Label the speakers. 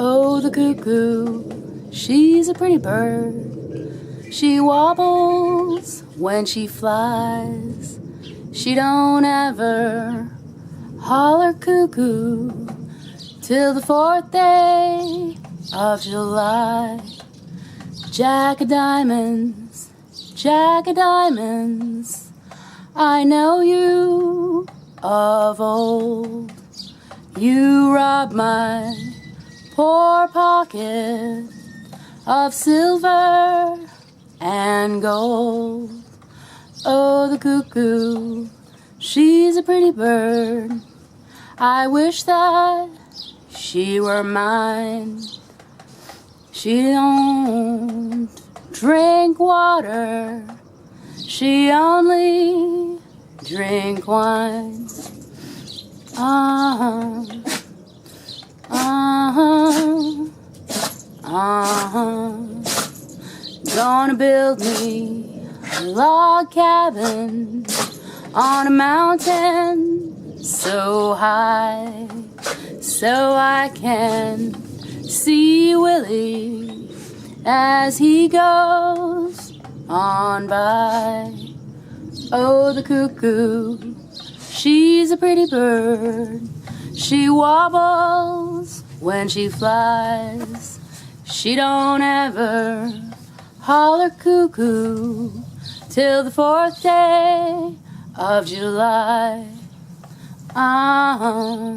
Speaker 1: Oh, the cuckoo, she's a pretty bird. She wobbles when she flies. She don't ever holler cuckoo till the 4th day of July. Jack of diamonds, Jack of diamonds, I know you of old. You robbed my poor pocket of silver and gold. Oh, the cuckoo, she's a pretty bird. I wish that she were mine. She don't drink water, she only drink wine. Gonna build me a log cabin on a mountain so high, so I can see Willie as he goes on by. Oh, the cuckoo, she's a pretty bird. She wobbles when she flies. She don't ever holler cuckoo till the 4th day of July. Uh-huh.